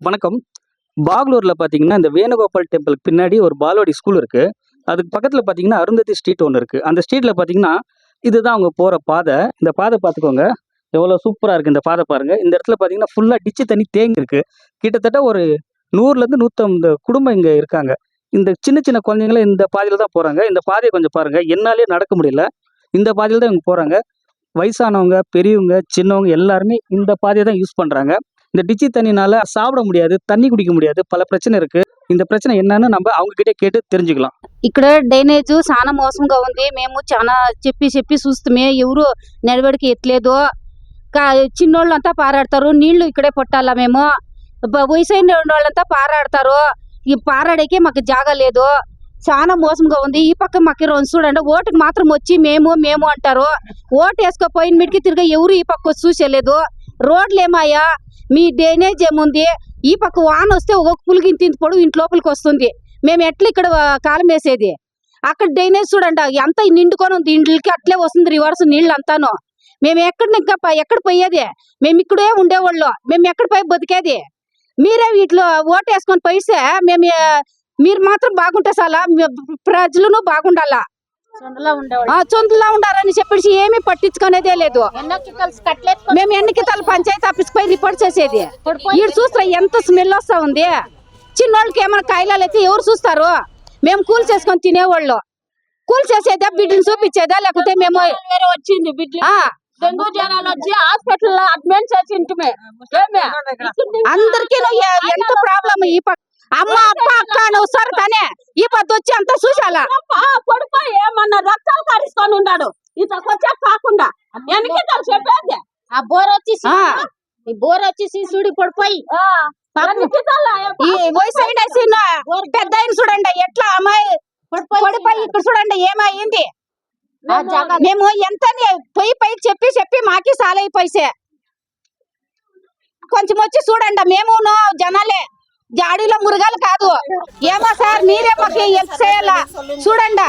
வணக்கம். பாகலூர்ல பார்த்தீங்கன்னா, இந்த வேணுகோபால் டெம்பிளுக்கு பின்னாடி ஒரு பால்வாடி ஸ்கூல் இருக்கு. அதுக்கு பக்கத்துல பார்த்தீங்கன்னா, அருந்ததி ஸ்ட்ரீட் ஒண்ணு இருக்கு. அந்த ஸ்ட்ரீட்ல பார்த்தீங்கன்னா, இதுதான் அவங்க போற பாதை. இந்த பாதை பார்த்துக்கோங்க. எவ்வளோ சூப்பரா இருக்கு இந்த பாதை பாருங்க. இந்த இடத்துல பார்த்தீங்கன்னா, ஃபுல்லா டிட்ச் தண்ணி தேங்கி இருக்கு. கிட்டத்தட்ட ஒரு 100லேருந்து 150 குடும்பம் இங்க இருக்காங்க. இந்த சின்ன சின்ன குழந்தைங்களும் இந்த பாதையில தான் போறாங்க. இந்த பாதைய கொஞ்சம் பாருங்க. என்னாலயே நடக்க முடியல. இந்த பாதையில தான் இவங்க போறாங்க. வயசானவங்க, பெரியவங்க, சின்னவங்க எல்லாருமே இந்த பாதைய தான் யூஸ் பண்றாங்க. இந்த டிட்ச் தண்ணினால சாப்பிட முடியாது, தண்ணி குடிக்க முடியாது. பல பிரச்சனை இருக்கு. இந்த பிரச்சனை என்னன்னு நம்ம அவங்க கிட்ட கேட்டு தெரிஞ்சுக்கலாம். ఇక్కడ డ్రైనేజ్ చాలా మోసంగా ఉంది. మేము చాలా చెప్పి చూస్తమే ఎవరు నడవడికి ఎట్లేదు. చిన్నోళ్ళంతా పారాడతారు. నీళ్లు ఇక్కడే పట్టాలా మేము. వయసైన వాళ్ళంతా పారాడతారు. ఈ పారాడేకే మాకు జాగా లేదు. చాలా మోసంగా ఉంది. ఈ పక్క మాకు చూడండి ఓటుకు మాత్రం వచ్చి మేము అంటారు. ఓటు వేసుకోపోయిన మీటికి తిరిగి ఎవరు ఈ పక్క వచ్చి చూసేలేదు. రోడ్లు ఏమాయా, మీ డ్రైనేజ్ ఏముంది, ఈ పక్క వాన వస్తే ఒక పులిగిన తింటుపడు ఇంటి లోపలికి వస్తుంది. మేము ఎట్లా ఇక్కడ కాలం వేసేది? అక్కడ డ్రైనేజ్ చూడండి ఎంత నిండుకొని ఉంది. ఇంట్లోకి అట్లే వస్తుంది రివర్స్ నీళ్ళు అంతాను. మేము ఎక్కడ పోయేది? మేము ఇక్కడే ఉండేవాళ్ళు. మేము ఎక్కడ పోయి బతికేది? మీరే వీటిలో ఓటు వేసుకొని పోయిస్తే మీరు మాత్రం బాగుంటే చాలా ప్రజలను బాగుండాలా. చొంతలా ఉండాలని చెప్పేసి ఏమీ పట్టించుకునేదే లేదు. మేము ఎన్నికల పంచాయతీ ఆఫీస్కి పోయి రిపోర్ట్ చేసేది. వీడు చూస్తే ఎంత స్మెల్ వస్తా ఉంది. చిన్నోళ్ళకి ఏమైనా కాయలాలు అయితే ఎవరు చూస్తారు? మేము కూల్ చేసుకొని తినేవాళ్ళు. కూల్ చేసేదా, బిడ్డను చూపించేదా, లేకపోతే మేము వచ్చింది డెంగ్యూ జనాలు వచ్చి హాస్పిటల్ అడ్మిట్ చేసి అందరికీ ఎంత ప్రాబ్లం. ఈ అమ్మ అప్ప అక్క అని వస్తారు కానీ ఈ పద్ధతి వచ్చి అంతా చూసాలా. కొడుకు ఏమన్నా రక్తాలు కరుసుకొని ఉన్నాడు. ఇతకొచ్చా కాకుండా ఎన్నికలు చెప్పేది ఆ బోర్ వచ్చేసి చూడి పడిపోయి ఈ వయసు అయిన పెద్ద ఆయన చూడండి ఎట్లా అమ్మాయి పడిపోయి ఇక్కడ చూడండి ఏమైంది. మేము ఎంత పైకి చెప్పి మాకి సాలైపోయిసే. కొంచెం వచ్చి చూడండి. మేము జనాలే, జాడీలో మురుగాలు కాదు. ఏమో సార్ మీరే మాకు హెల్ప్ చేయాలా చూడండి.